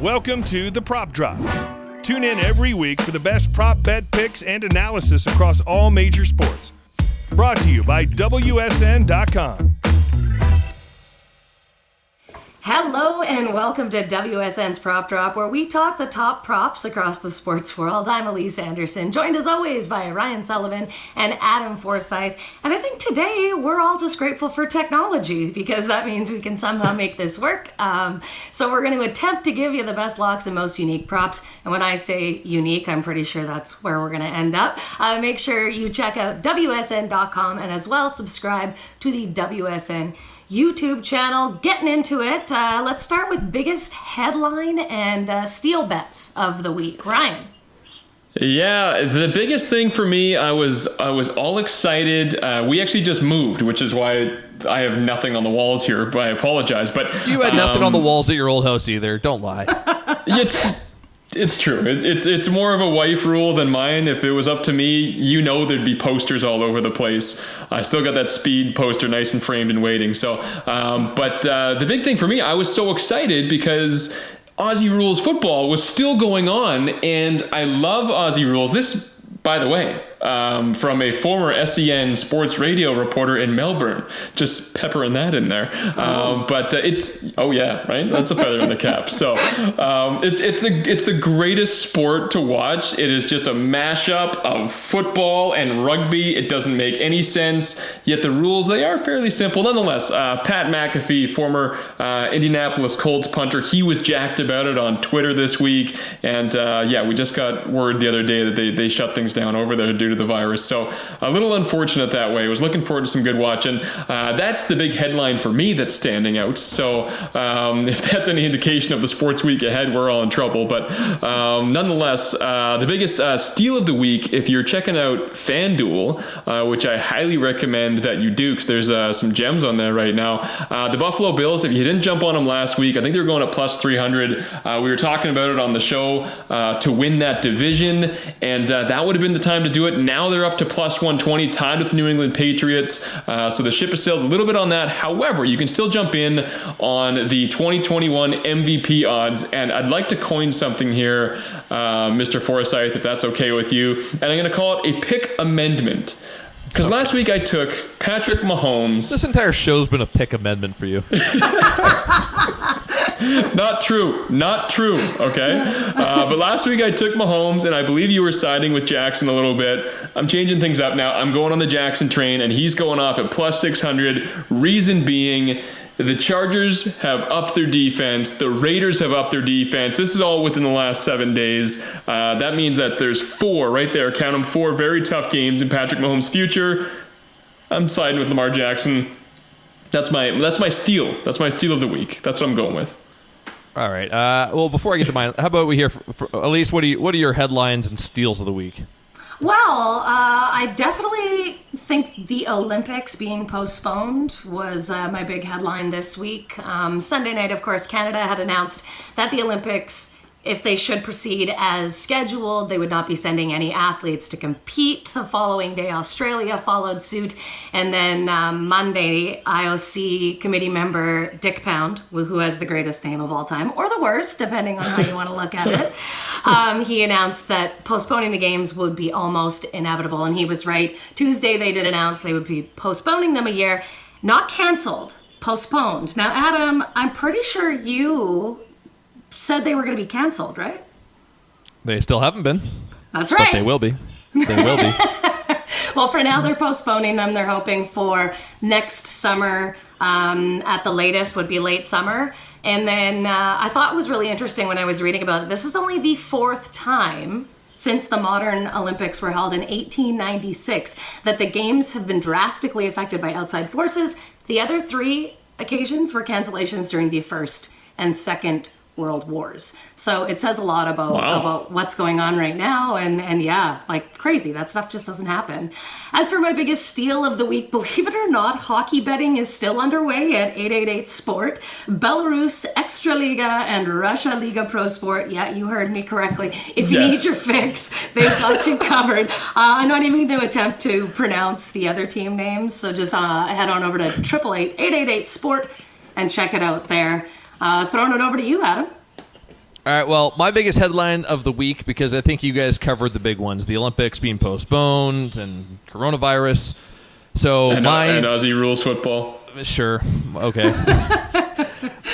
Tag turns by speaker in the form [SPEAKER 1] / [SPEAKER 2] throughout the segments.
[SPEAKER 1] Welcome to the Prop Drop. Tune in every week for the best prop bet picks and analysis across all major sports. Brought to you by WSN.com.
[SPEAKER 2] Hello and welcome to WSN's Prop Drop, where we talk the top props across the sports world. I'm Alece Anderson, joined as always by Ryan Sullivan and Adam Forsythe. And I think today we're all just grateful for technology because that means we can somehow make this work. So we're going to attempt to give you the best locks and most unique props. And when I say unique, I'm pretty sure that's where we're going to end up. Make sure you check out WSN.com and as well subscribe to the WSN YouTube channel. Getting into it, let's start with biggest headline and steal bets of the week. Ryan.
[SPEAKER 3] Yeah, the biggest thing for me, I was all excited. We actually just moved, which is why I have nothing on the walls here, but I apologize. But
[SPEAKER 4] you had nothing on the walls at your old house either. Don't lie.
[SPEAKER 3] It's true. It's more of a wife rule than mine. If it was up to me, there'd be posters all over the place. I still got that Speed poster nice and framed and waiting. So, but the big thing for me, I was so excited because Aussie Rules football was still going on, and I love Aussie Rules. This, by the way, from a former SEN sports radio reporter in Melbourne, just peppering that in there. But right? That's a feather in the cap. So it's the greatest sport to watch. It is just a mashup of football and rugby. It doesn't make any sense, yet the rules, they are fairly simple. Nonetheless, Pat McAfee, former Indianapolis Colts punter, he was jacked about it on Twitter this week. And we just got word the other day that they shut things down over there due to the virus. So a little unfortunate that way. I was looking forward to some good watching. That's the big headline for me that's standing out. So if that's any indication of the sports week ahead, we're all in trouble. But nonetheless, the biggest steal of the week, if you're checking out FanDuel, which I highly recommend that you do, because there's some gems on there right now. The Buffalo Bills, if you didn't jump on them last week, I think they were going at plus 300. We were talking about it on the show to win that division, and that would have been the time to do it. Now they're up to plus 120, tied with the New England Patriots. So the ship has sailed a little bit on that. However, you can still jump in on the 2021 MVP odds. And I'd like to coin something here, Mr. Forsythe, if that's okay with you. And I'm going to call it a pick amendment. Because last week I took Patrick Mahomes.
[SPEAKER 4] This entire show's been a pick amendment for you.
[SPEAKER 3] Not true, okay? But last week I took Mahomes, and I believe you were siding with Jackson a little bit. I'm changing things up now. I'm going on the Jackson train, and he's going off at plus 600. Reason being, the Chargers have upped their defense. The Raiders have upped their defense. This is all within the last 7 days. That means that there's 4 right there. Count them, 4 very tough games in Patrick Mahomes' future. I'm siding with Lamar Jackson. That's my steal. That's my steal of the week. That's what I'm going with.
[SPEAKER 4] All right. Well, before I get to mine, how about we hear for Alece? What are your headlines and steals of the week?
[SPEAKER 2] Well, I definitely think the Olympics being postponed was my big headline this week. Sunday night, of course, Canada had announced that the Olympics, if they should proceed as scheduled, they would not be sending any athletes to compete. The following day, Australia followed suit. And then Monday, IOC committee member Dick Pound, who has the greatest name of all time, or the worst, depending on how you want to look at it, he announced that postponing the games would be almost inevitable. And he was right. Tuesday, they did announce they would be postponing them a year. Not canceled, postponed. Now, Adam, I'm pretty sure you said they were going to be canceled, right?
[SPEAKER 4] They still haven't been.
[SPEAKER 2] That's right.
[SPEAKER 4] But they will be. They will be.
[SPEAKER 2] Well, for now, they're postponing them. They're hoping for next summer, at the latest, would be late summer. And then I thought it was really interesting when I was reading about it. This is only the 4th time since the modern Olympics were held in 1896 that the games have been drastically affected by outside forces. The other 3 occasions were cancellations during the First and Second World Wars. So it says a lot about what's going on right now, and yeah, like crazy. That stuff just doesn't happen. As for my biggest steal of the week, believe it or not, hockey betting is still underway at 888 Sport. Belarus Extraliga and Russia Liga Pro Sport. Yeah, you heard me correctly. If you need your fix, they've got you covered. I'm not even going to attempt to pronounce the other team names, so just head on over to 888 Sport and check it out there. Throwing it over to you, Adam.
[SPEAKER 4] All right, well, my biggest headline of the week, because I think you guys covered the big ones, the Olympics being postponed and coronavirus. So
[SPEAKER 3] and Aussie rules football.
[SPEAKER 4] Sure. Okay.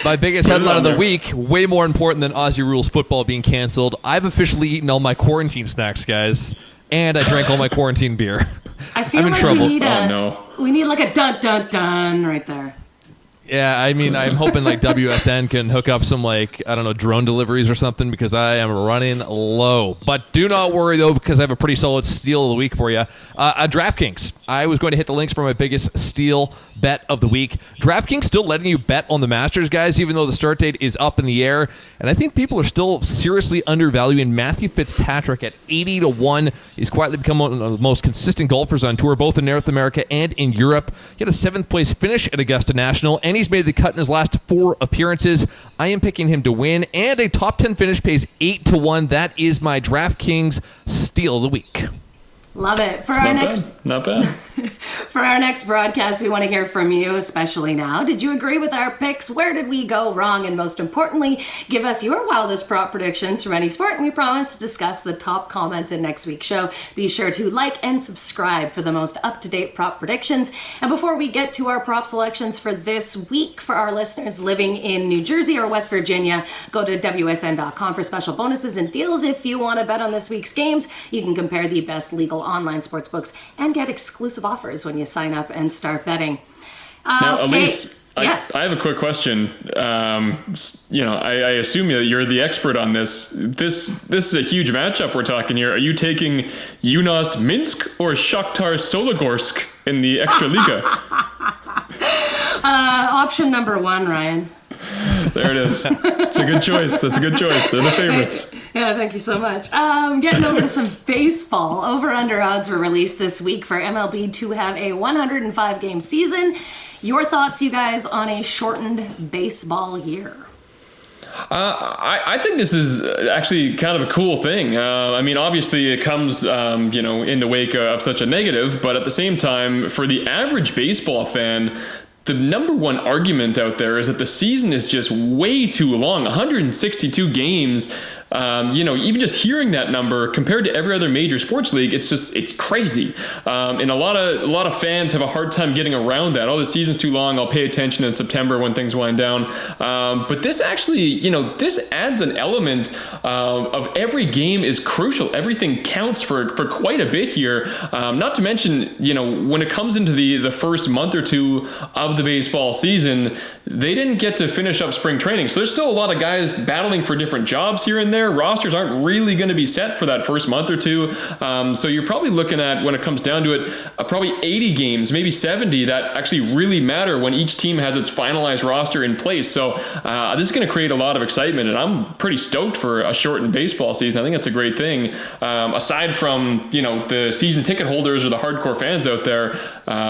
[SPEAKER 4] My biggest headline of the week, way more important than Aussie rules football being canceled. I've officially eaten all my quarantine snacks, guys, and I drank all my quarantine beer.
[SPEAKER 2] I feel
[SPEAKER 4] I'm in
[SPEAKER 2] like
[SPEAKER 4] trouble.
[SPEAKER 2] we need like a dun dun dun right there.
[SPEAKER 4] Yeah, I mean, I'm hoping like WSN can hook up some drone deliveries or something, because I am running low. But do not worry though, because I have a pretty solid steal of the week for you. DraftKings. I was going to hit the links for my biggest steal bet of the week. DraftKings still letting you bet on the Masters, guys, even though the start date is up in the air. And I think people are still seriously undervaluing Matthew Fitzpatrick at 80-1. He's quietly become one of the most consistent golfers on tour, both in North America and in Europe. He had a 7th place finish at Augusta National, and he's made the cut in his last 4 appearances. I am picking him to win, and a top 10 finish pays 8-1. That is my DraftKings steal of the week.
[SPEAKER 2] Love it.
[SPEAKER 3] Not bad.
[SPEAKER 2] For our next broadcast, we want to hear from you, especially now. Did you agree with our picks? Where did we go wrong? And most importantly, give us your wildest prop predictions from any sport, and we promise to discuss the top comments in next week's show. Be sure to like and subscribe for the most up-to-date prop predictions. And before we get to our prop selections for this week, for our listeners living in New Jersey or West Virginia, go to WSN.com for special bonuses and deals. If you want to bet on this week's games, you can compare the best legal online sports books and get exclusive offers when you sign up and start betting.
[SPEAKER 3] Now,
[SPEAKER 2] okay.
[SPEAKER 3] Alece,
[SPEAKER 2] Yes.
[SPEAKER 3] I have a quick question. I assume that you're the expert on this. This is a huge matchup we're talking here. Are you taking Yunost Minsk or Shakhtar Sologorsk in the Extraliga?
[SPEAKER 2] Option number 1, Ryan.
[SPEAKER 3] There it is. It's a good choice. That's a good choice. They're the favorites.
[SPEAKER 2] Yeah, thank you so much. Getting over to some baseball. Over-under odds were released this week for MLB to have a 105-game season. Your thoughts, you guys, on a shortened baseball year?
[SPEAKER 3] I think this is actually kind of a cool thing. I mean, obviously it comes, in the wake of such a negative, but at the same time, for the average baseball fan, the number one argument out there is that the season is just way too long. 162 games. Even just hearing that number compared to every other major sports league, it's crazy. And a lot of fans have a hard time getting around that. Oh, the season's too long. I'll pay attention in September when things wind down. But this actually, this adds an element of every game is crucial. Everything counts for quite a bit here. Not to mention, when it comes into the first month or two of the baseball season, they didn't get to finish up spring training. So there's still a lot of guys battling for different jobs here and there. Rosters aren't really going to be set for that first month or two. So you're probably looking at, when it comes down to it, probably 80 games, maybe 70 that actually really matter when each team has its finalized roster in place. So this is going to create a lot of excitement, and I'm pretty stoked for a shortened baseball season. I think that's a great thing. Aside from, the season ticket holders or the hardcore fans out there,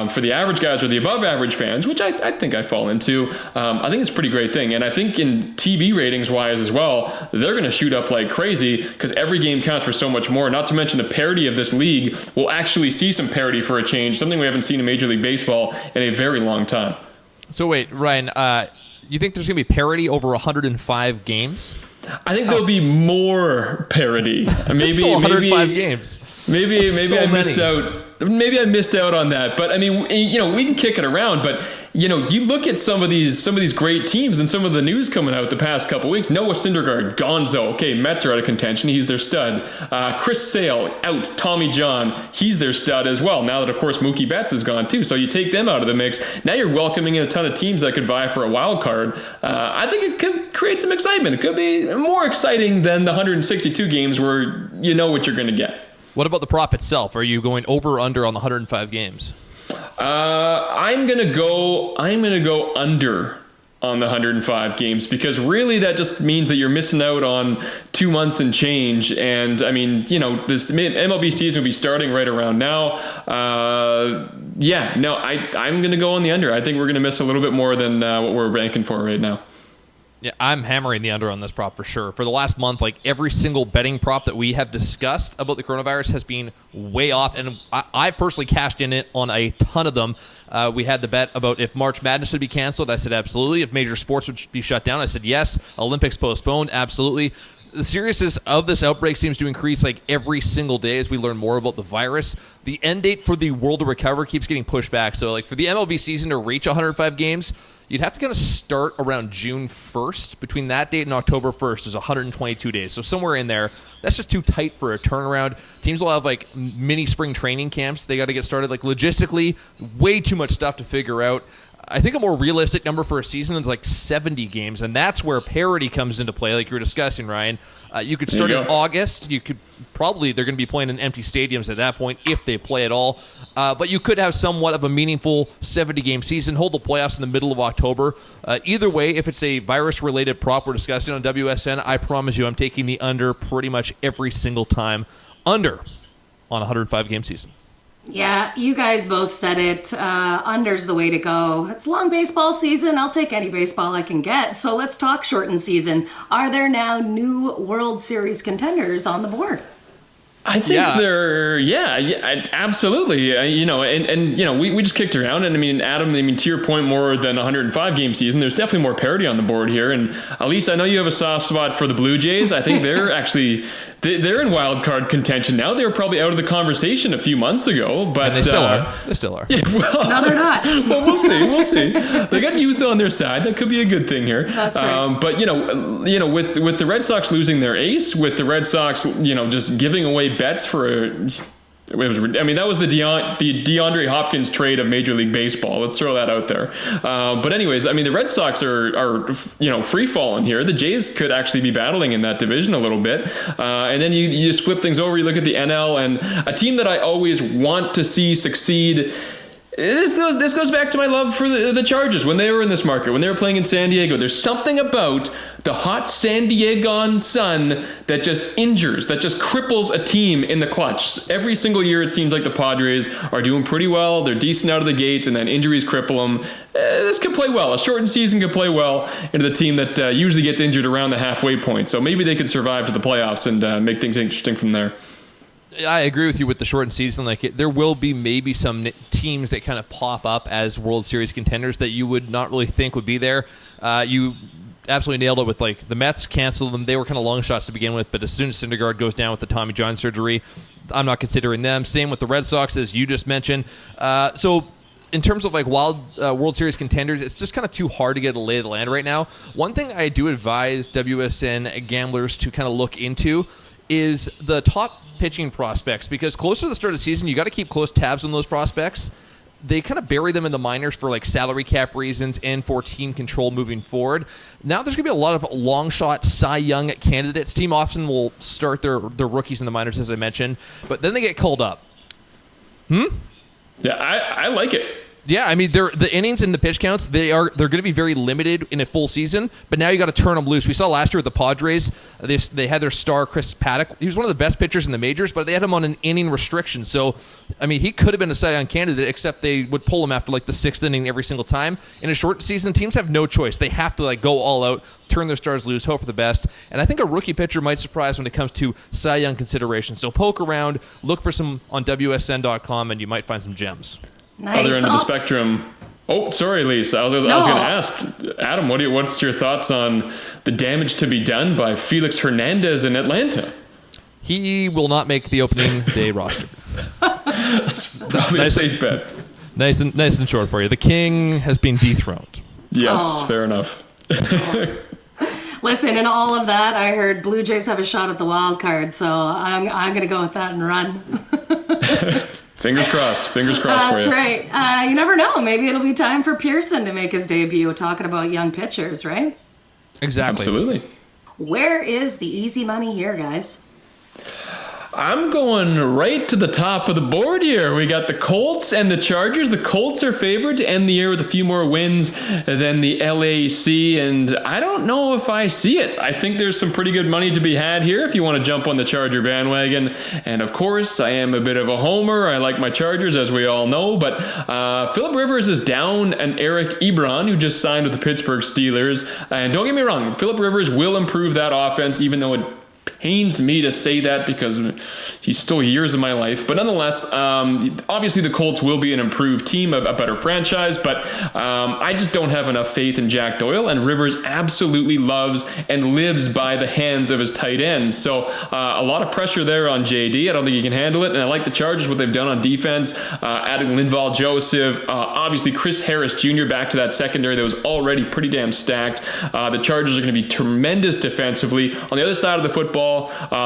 [SPEAKER 3] for the average guys or the above average fans, which I think I fall into, I think it's a pretty great thing. And I think in TV ratings wise as well, they're going to shoot up like crazy because every game counts for so much more. Not to mention the parity of this league. We'll actually see some parity for a change, something we haven't seen in Major League Baseball in a very long time.
[SPEAKER 4] So wait, Ryan, you think there's going to be parity over 105 games?
[SPEAKER 3] I think there'll be more parity. Maybe
[SPEAKER 4] still 105 games.
[SPEAKER 3] Maybe
[SPEAKER 4] so
[SPEAKER 3] I missed out. Maybe I missed out on that. But I mean, we can kick it around. But you look at some of these great teams and some of the news coming out the past couple weeks. Noah Syndergaard, Gonzo. Okay, Mets are out of contention. He's their stud. Chris Sale out. Tommy John. He's their stud as well. Now that of course Mookie Betts is gone too. So you take them out of the mix. Now you're welcoming in a ton of teams that could vie for a wild card. I think it could create some excitement. It could be more exciting than the 162 games where you know what you're going to get.
[SPEAKER 4] What about the prop itself? Are you going over or under on the 105 games?
[SPEAKER 3] I'm gonna go under on the 105 games because really that just means that you're missing out on 2 months and change. And I mean, this MLB season will be starting right around now. I'm gonna go on the under. I think we're gonna miss a little bit more than what we're ranking for right now.
[SPEAKER 4] Yeah, I'm hammering the under on this prop for sure. For the last month, like every single betting prop that we have discussed about the coronavirus has been way off, and I personally cashed in it on a ton of them. We had the bet about if March Madness should be canceled. I said absolutely. If major sports would be shut down, I said yes. Olympics postponed, absolutely. The seriousness of this outbreak seems to increase like every single day as we learn more about the virus. The end date for the World to Recover keeps getting pushed back. So like for the MLB season to reach 105 games, you'd have to kind of start around June 1st. Between that date and October 1st, there's 122 days. So somewhere in there, that's just too tight for a turnaround. Teams will have like mini spring training camps. They got to get started. Like logistically, way too much stuff to figure out. I think a more realistic number for a season is like 70 games, and that's where parity comes into play, like you were discussing, Ryan. You could start in August. You could probably, they're going to be playing in empty stadiums at that point if they play at all. But you could have somewhat of a meaningful 70-game season, hold the playoffs in the middle of October. Either way, if it's a virus-related prop we're discussing on WSN, I promise you I'm taking the under pretty much every single time. Under on a 105-game season.
[SPEAKER 2] Yeah, you guys both said it. Under's the way to go. It's a long baseball season. I'll take any baseball I can get. So let's talk shortened season. Are there now new World Series contenders on the board?
[SPEAKER 3] I think absolutely. We just kicked around, and I mean, Adam, to your point, more than 105 game season, there's definitely more parity on the board here. And Alece, I know you have a soft spot for the Blue Jays. I think they're actually they're in wild card contention now. They were probably out of the conversation a few months ago, but
[SPEAKER 4] and they still are. They still are.
[SPEAKER 3] Yeah,
[SPEAKER 2] No, they're not.
[SPEAKER 3] Well, we'll see. We'll see. They got youth on their side. That could be a good thing here.
[SPEAKER 2] That's right.
[SPEAKER 3] But with the Red Sox losing their ace, with the Red Sox, just giving away bets for that was the DeAndre Hopkins trade of Major League Baseball. Let's throw that out there. But anyways, the Red Sox are free falling here. The Jays could actually be battling in that division a little bit. And then you just flip things over. You look at the NL, and a team that I always want to see succeed. This goes back to my love for the Chargers when they were in this market, when they were playing in San Diego. There's something about the hot San Diegon sun that just injures, that just cripples a team in the clutch. Every single year it seems like the Padres are doing pretty well. They're decent out of the gates, and then injuries cripple them. This could play well. A shortened season could play well into the team that usually gets injured around the halfway point. So maybe they could survive to the playoffs and make things interesting from there.
[SPEAKER 4] I agree with you with the shortened season. There will be maybe some teams that kind of pop up as World Series contenders that you would not really think would be there. You absolutely nailed it with the Mets canceled them. They were kind of long shots to begin with, but as soon as Syndergaard goes down with the Tommy John surgery, I'm not considering them. Same with the Red Sox, as you just mentioned. So in terms of wild World Series contenders, it's just kind of too hard to get a lay of the land right now. One thing I do advise WSN gamblers to kind of look into is the top pitching prospects, because closer to the start of the season, you got to keep close tabs on those prospects. They kind of bury them in the minors for salary cap reasons and for team control moving forward. Now there's going to be a lot of long shot Cy Young candidates. Team often will start their rookies in the minors, as I mentioned, but then they get called up.
[SPEAKER 3] Yeah, I like it.
[SPEAKER 4] Yeah, the innings and the pitch counts, they're going to be very limited in a full season, but now you got to turn them loose. We saw last year with the Padres, they had their star Chris Paddock. He was one of the best pitchers in the majors, but they had him on an inning restriction. So, he could have been a Cy Young candidate, except they would pull him after the sixth inning every single time. In a short season, teams have no choice. They have to go all out, turn their stars loose, hope for the best. And I think a rookie pitcher might surprise when it comes to Cy Young consideration. So poke around, look for some on WSN.com, and you might find some gems.
[SPEAKER 2] Nice.
[SPEAKER 3] Other end of the spectrum. Oh, sorry, Lisa. I was going to ask, Adam, what's your thoughts on the damage to be done by Felix Hernandez in Atlanta?
[SPEAKER 4] He will not make the opening day roster.
[SPEAKER 3] That's probably a safe bet.
[SPEAKER 4] Nice and short for you. The king has been dethroned.
[SPEAKER 3] Yes, fair enough.
[SPEAKER 2] Listen, in all of that, I heard Blue Jays have a shot at the wild card, so I'm going to go with that and run.
[SPEAKER 3] Fingers crossed. Fingers crossed
[SPEAKER 2] That's
[SPEAKER 3] for you.
[SPEAKER 2] right. You never know. Maybe it'll be time for Pearson to make his debut, talking about young pitchers, right?
[SPEAKER 4] Exactly.
[SPEAKER 3] Absolutely.
[SPEAKER 2] Where is the easy money here, guys?
[SPEAKER 3] I'm going right to the top of the board here. We got the Colts and the Chargers. The Colts are favored to end the year with a few more wins than the LAC, and I don't know if I see it. I think there's some pretty good money to be had here if you want to jump on the Charger bandwagon. And of course, I am a bit of a homer. I like my Chargers, as we all know, but Phillip Rivers is down an Eric Ebron, who just signed with the Pittsburgh Steelers. And don't get me wrong, Phillip Rivers will improve that offense, even though it pains me to say that because he's still years of my life. But nonetheless, obviously the Colts will be an improved team, a better franchise, but I just don't have enough faith in Jack Doyle, and Rivers absolutely loves and lives by the hands of his tight ends. So a lot of pressure there on JD. I don't think he can handle it, and I like the Chargers, what they've done on defense, adding Linval Joseph, obviously Chris Harris Jr. back to that secondary that was already pretty damn stacked. The Chargers are going to be tremendous defensively. On the other side of the football,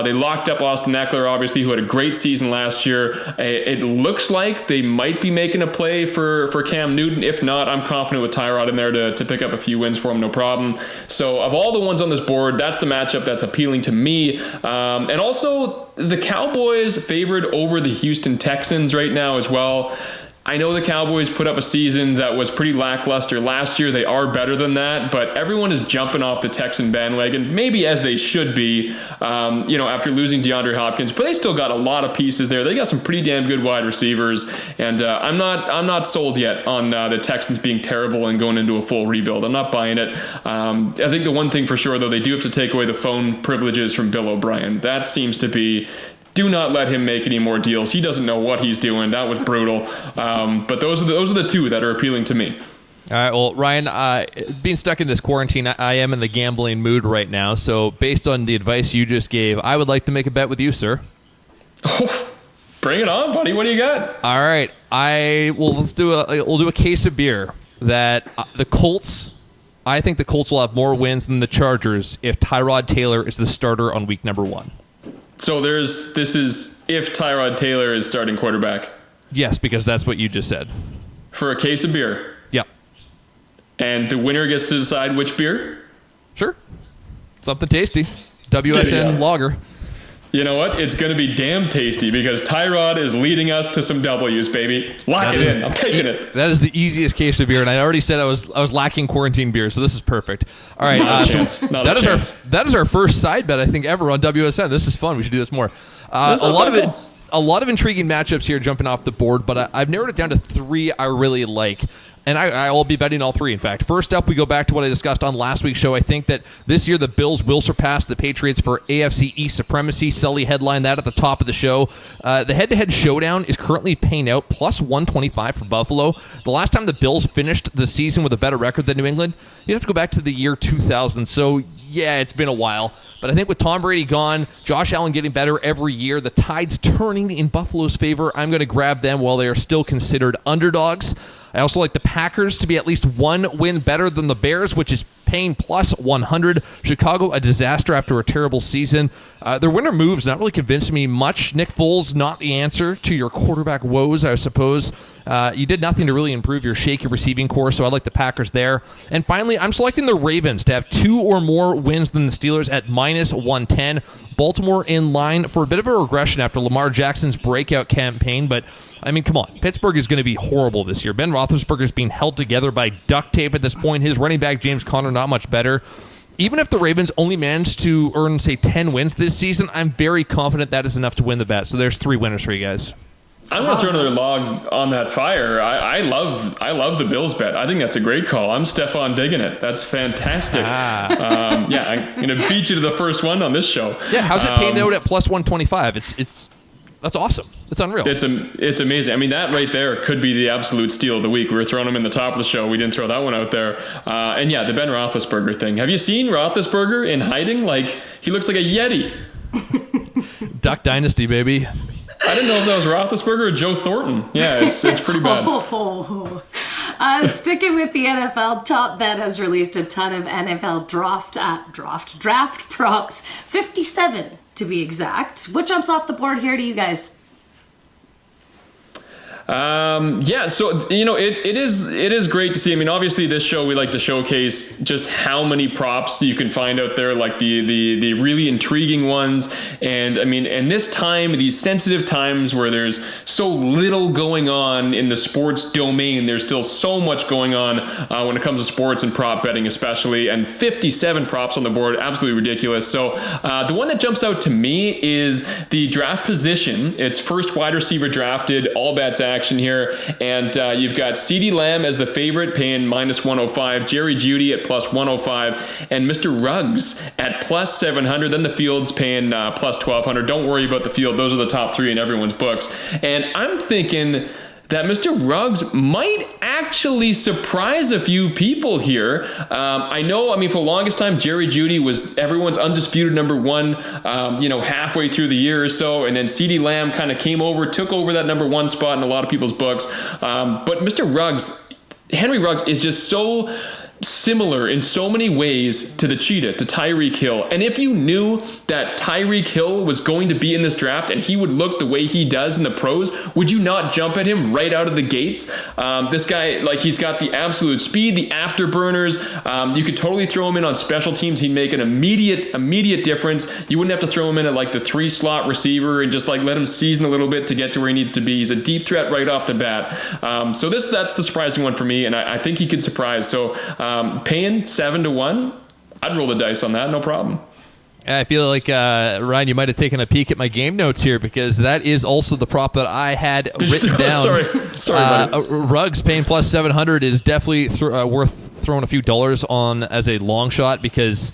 [SPEAKER 3] they locked up Austin Eckler, obviously, who had a great season last year. It looks like they might be making a play for Cam Newton. If not, I'm confident with Tyrod in there to pick up a few wins for him, no problem. So of all the ones on this board, that's the matchup that's appealing to me. And also, the Cowboys favored over the Houston Texans right now as well. I know the Cowboys put up a season that was pretty lackluster last year. They are better than that, but everyone is jumping off the Texan bandwagon, maybe as they should be, after losing DeAndre Hopkins. But they still got a lot of pieces there. They got some pretty damn good wide receivers, and I'm not sold yet on the Texans being terrible and going into a full rebuild. I'm not buying it. I think the one thing for sure, though, they do have to take away the phone privileges from Bill O'Brien. That seems to be... Do not let him make any more deals. He doesn't know what he's doing. That was brutal. But those are the two that are appealing to me.
[SPEAKER 4] All right, well, Ryan, being stuck in this quarantine, I am in the gambling mood right now. So based on the advice you just gave, I would like to make a bet with you, sir.
[SPEAKER 3] Oh, bring it on, buddy. What do you got?
[SPEAKER 4] All right, we'll do a case of beer that the Colts. I think the Colts will have more wins than the Chargers if Tyrod Taylor is the starter on week number 1.
[SPEAKER 3] So this is if Tyrod Taylor is starting quarterback.
[SPEAKER 4] Yes, because that's what you just said.
[SPEAKER 3] For a case of beer.
[SPEAKER 4] Yep.
[SPEAKER 3] And the winner gets to decide which beer?
[SPEAKER 4] Sure. Something tasty. WSN lager.
[SPEAKER 3] You know what? It's going to be damn tasty because Tyrod is leading us to some W's, baby. Lock it in. I'm taking it.
[SPEAKER 4] That is the easiest case of beer, and I already said I was lacking quarantine beer, so this is perfect. All right, that is our first side bet I think ever on WSN. This is fun. We should do this more. A lot of intriguing matchups here jumping off the board, but I've narrowed it down to 3 I really like. And I will be betting all 3, in fact. First up, we go back to what I discussed on last week's show. I think that this year the Bills will surpass the Patriots for AFC East supremacy. Sully headlined that at the top of the show. The head-to-head showdown is currently paying out plus 125 for Buffalo. The last time the Bills finished the season with a better record than New England, you'd have to go back to the year 2000. So, yeah, it's been a while. But I think with Tom Brady gone, Josh Allen getting better every year, the tide's turning in Buffalo's favor. I'm going to grab them while they are still considered underdogs. I also like the Packers to be at least 1 win better than the Bears, which is paying plus 100. Chicago, a disaster after a terrible season. Their winter moves not really convincing me much. Nick Foles, not the answer to your quarterback woes, I suppose. You did nothing to really improve your shaky receiving core, so I like the Packers there. And finally, I'm selecting the Ravens to have 2 or more wins than the Steelers at minus 110. Baltimore in line for a bit of a regression after Lamar Jackson's breakout campaign, but I mean, come on. Pittsburgh is going to be horrible this year. Ben Roethlisberger is being held together by duct tape at this point. His running back, James Conner, not much better. Even if the Ravens only manage to earn, say, 10 wins this season, I'm very confident that is enough to win the bet. So there's 3 winners for you guys.
[SPEAKER 3] I'm going to throw another log on that fire. I love the Bills bet. I think that's a great call. I'm Stefan digging it. That's fantastic. I'm going to beat you to the first one on this show.
[SPEAKER 4] Yeah, how's it paying out at plus 125? That's awesome. It's unreal.
[SPEAKER 3] It's amazing. I mean, that right there could be the absolute steal of the week. We were throwing him in the top of the show. We didn't throw that one out there. And yeah, the Ben Roethlisberger thing. Have you seen Roethlisberger in hiding? Like, he looks like a Yeti.
[SPEAKER 4] Duck Dynasty, baby.
[SPEAKER 3] I didn't know if that was Roethlisberger or Joe Thornton. Yeah, it's pretty bad.
[SPEAKER 2] Sticking with the NFL, Top Bet has released a ton of NFL draft props, 57 to be exact. What jumps off the board here to you guys?
[SPEAKER 3] Yeah, so it is great to see. I mean, obviously this show we like to showcase just how many props you can find out there, like the really intriguing ones. And I mean, and this time, these sensitive times where there's so little going on in the sports domain, there's still so much going on when it comes to sports and prop betting especially, and 57 props on the board, absolutely ridiculous. So the one that jumps out to me is the draft position. It's first wide receiver drafted, all bets action here, and you've got CeeDee Lamb as the favorite, paying minus 105, Jerry Jeudy at plus 105, and Mr. Ruggs at plus 700. Then the field's paying plus 1200. Don't worry about the field; those are the top three in everyone's books. And I'm thinking that Mr. Ruggs might actually surprise a few people here. I mean, for the longest time, Jerry Jeudy was everyone's undisputed number one, halfway through the year or so. And then CeeDee Lamb kind of took over that number one spot in a lot of people's books. But Mr. Ruggs, Henry Ruggs, is just so similar in so many ways to the cheetah, to Tyreek Hill. And if you knew that Tyreek Hill was going to be in this draft and he would look the way he does in the pros, would you not jump at him right out of the gates? This guy, he's got the absolute speed, the afterburners. You could totally throw him in on special teams. He'd make an immediate difference. You wouldn't have to throw him in at the 3-slot receiver and just let him season a little bit to get to where he needs to be. He's a deep threat right off the bat. So that's the surprising one for me, and I think he could surprise. So paying 7-1, I'd roll the dice on that, no problem.
[SPEAKER 4] I feel like, Ryan, you might have taken a peek at my game notes here, because that is also the prop that I had written down. Sorry. Ruggs paying plus 700 is definitely worth throwing a few dollars on as a long shot, because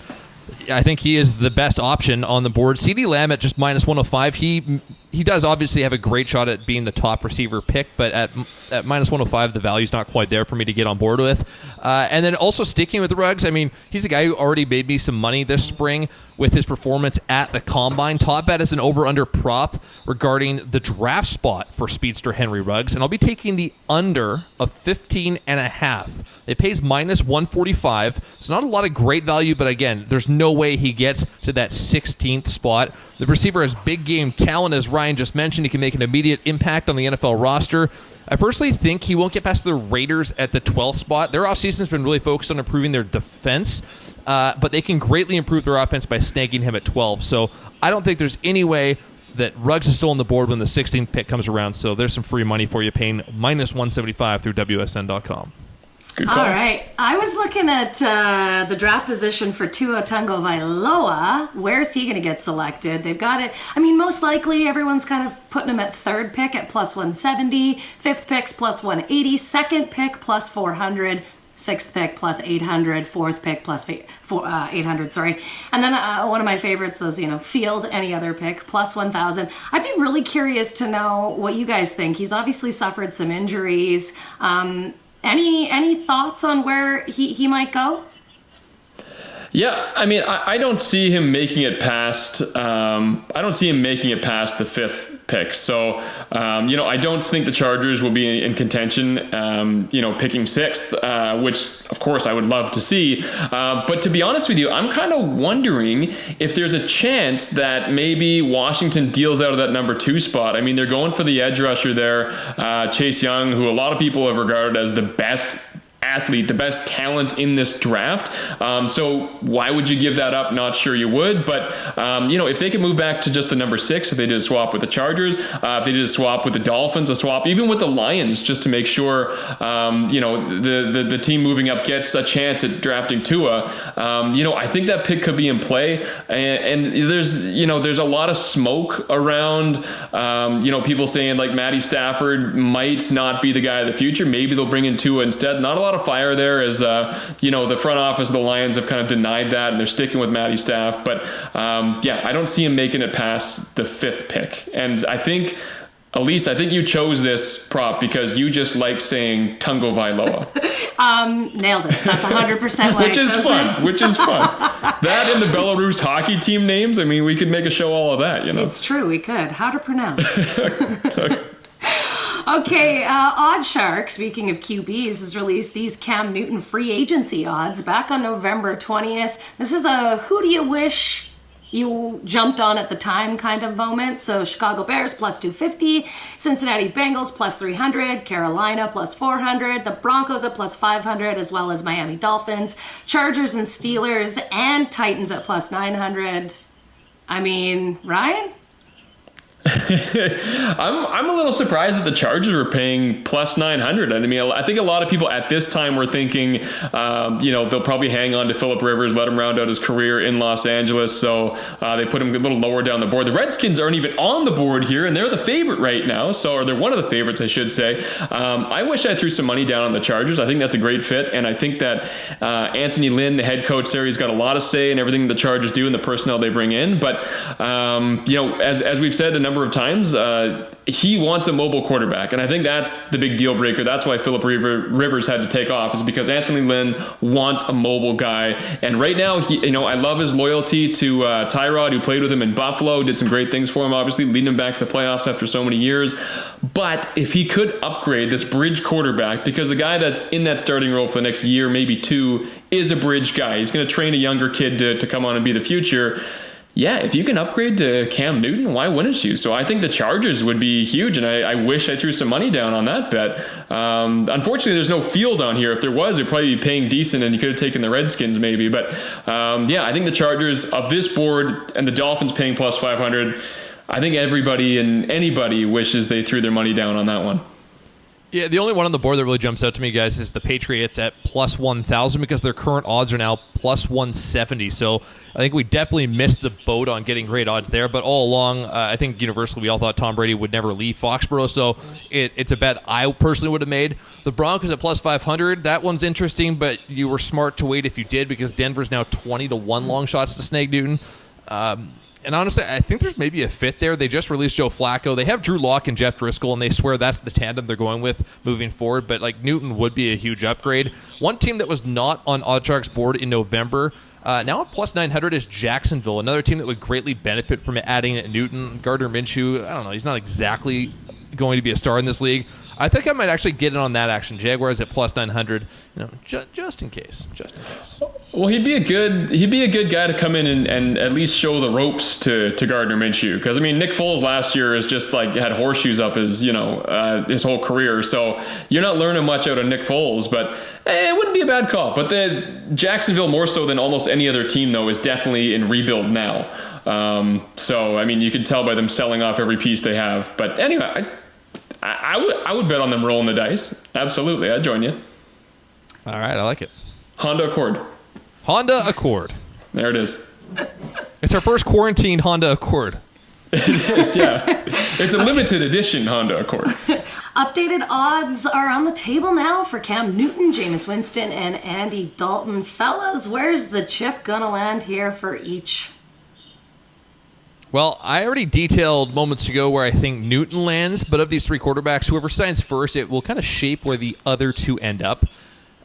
[SPEAKER 4] I think he is the best option on the board. CeeDee Lamb at just minus 105. He does obviously have a great shot at being the top receiver pick, but at minus 105, the value's not quite there for me to get on board with. And then also sticking with Ruggs, I mean, he's a guy who already made me some money this spring with his performance at the Combine. Top bet is an over-under prop regarding the draft spot for speedster Henry Ruggs, and I'll be taking the under of 15.5. It pays minus 145, so not a lot of great value, but again, there's no way he gets to that 16th spot. The receiver has big game talent, as Ryan just mentioned. He can make an immediate impact on the NFL roster. I personally think he won't get past the Raiders at the 12th spot. Their offseason has been really focused on improving their defense, but they can greatly improve their offense by snagging him at 12. So I don't think there's any way that Ruggs is still on the board when the 16th pick comes around. So there's some free money for you, paying minus 175 through WSN.com.
[SPEAKER 2] All right. I was looking at the draft position for Tua Tagovailoa. Where's he going to get selected? They've got it. I mean, most likely everyone's kind of putting him at third pick at plus 170, fifth pick's plus 180, second pick plus 400, sixth pick plus 800, fourth pick plus 800, sorry. And then one of my favorites, those, field any other pick plus 1,000. I'd be really curious to know what you guys think. He's obviously suffered some injuries. Any thoughts on where he might go?
[SPEAKER 3] Yeah, I mean, I don't see him making it past. I don't see him making it past the fifth pick. So, I don't think the Chargers will be in contention. Picking sixth, which of course I would love to see. But to be honest with you, I'm kind of wondering if there's a chance that maybe Washington deals out of that number 2 spot. I mean, they're going for the edge rusher there, Chase Young, who a lot of people have regarded as the best athlete, the best talent in this draft. So why would you give that up? Not sure you would, but if they could move back to just the number 6, if they did a swap with the Chargers, if they did a swap with the Dolphins, a swap even with the Lions, just to make sure the team moving up gets a chance at drafting Tua. I think that pick could be in play, and there's a lot of smoke around. People saying Matty Stafford might not be the guy of the future. Maybe they'll bring in Tua instead. Not a lot of fire there, as the front office of the Lions have kind of denied that, and they're sticking with Matty Staff. But I don't see him making it past the 5th pick. And I think, Alece, you chose this prop because you just like saying Tagovailoa.
[SPEAKER 2] Nailed it. That's 100% what
[SPEAKER 3] Which is fun. That and the Belarus hockey team names. I mean, we could make a show all of that.
[SPEAKER 2] It's true. We could. How to pronounce? Okay, Oddshark, speaking of QBs, has released these Cam Newton free agency odds back on November 20th. This is a who do you wish you jumped on at the time kind of moment. So Chicago Bears plus 250, Cincinnati Bengals plus 300, Carolina plus 400, the Broncos at plus 500, as well as Miami Dolphins, Chargers and Steelers, and Titans at plus 900. I mean, Ryan?
[SPEAKER 3] I'm a little surprised that the Chargers were paying plus 900. I mean, I think a lot of people at this time were thinking, they'll probably hang on to Phillip Rivers, let him round out his career in Los Angeles. So they put him a little lower down the board. The Redskins aren't even on the board here, and they're the favorite right now. Or they're one of the favorites, I should say. I wish I threw some money down on the Chargers. I think that's a great fit, and I think that Anthony Lynn, the head coach there, he's got a lot of say in everything the Chargers do and the personnel they bring in. But as we've said a number of times, he wants a mobile quarterback, and I think that's the big deal breaker. That's why Phillip Rivers had to take off, is because Anthony Lynn wants a mobile guy. And right now, I love his loyalty to Tyrod, who played with him in Buffalo, did some great things for him, obviously leading him back to the playoffs after so many years. But if he could upgrade this bridge quarterback, because the guy that's in that starting role for the next year, maybe two, is a bridge guy. He's going to train a younger kid to come on and be the future. Yeah, if you can upgrade to Cam Newton, why wouldn't you? So I think the Chargers would be huge, and I wish I threw some money down on that bet. Unfortunately, there's no field on here. If there was, it'd probably be paying decent, and you could have taken the Redskins maybe. But I think the Chargers of this board and the Dolphins paying plus 500, I think everybody and anybody wishes they threw their money down on that one.
[SPEAKER 4] Yeah, the only one on the board that really jumps out to me, guys, is the Patriots at plus 1,000, because their current odds are now plus 170. So I think we definitely missed the boat on getting great odds there. But all along, I think universally we all thought Tom Brady would never leave Foxborough. So it's a bet I personally would have made. The Broncos at plus 500, that one's interesting, but you were smart to wait if you did, because Denver's now 20-1 long shots to snag Newton. And honestly, I think there's maybe a fit there. They just released Joe Flacco. They have Drew Lock and Jeff Driscoll, and they swear that's the tandem they're going with moving forward. But Newton would be a huge upgrade. One team that was not on OddsShark's board in November, now at plus 900, is Jacksonville. Another team that would greatly benefit from adding Newton. Gardner Minshew, I don't know, he's not exactly going to be a star in this league. I think I might actually get in on that action. Jaguars at plus 900, just in case.
[SPEAKER 3] Well, he'd be a good guy to come in and at least show the ropes to Gardner Minshew, because Nick Foles last year is just had horseshoes up his his whole career. So you're not learning much out of Nick Foles, but it wouldn't be a bad call. But the Jacksonville, more so than almost any other team though, is definitely in rebuild now. So you could tell by them selling off every piece they have. But anyway, I would bet on them rolling the dice. Absolutely, I'd join you.
[SPEAKER 4] All right, I like it.
[SPEAKER 3] Honda Accord. There it is.
[SPEAKER 4] It's our first quarantined Honda Accord.
[SPEAKER 3] It is, yeah. It's a limited edition Honda Accord.
[SPEAKER 2] Updated odds are on the table now for Cam Newton, Jameis Winston, and Andy Dalton. Fellas, where's the chip gonna land here for each?
[SPEAKER 4] Well, I already detailed moments ago where I think Newton lands, but of these three quarterbacks, whoever signs first, it will kind of shape where the other two end up.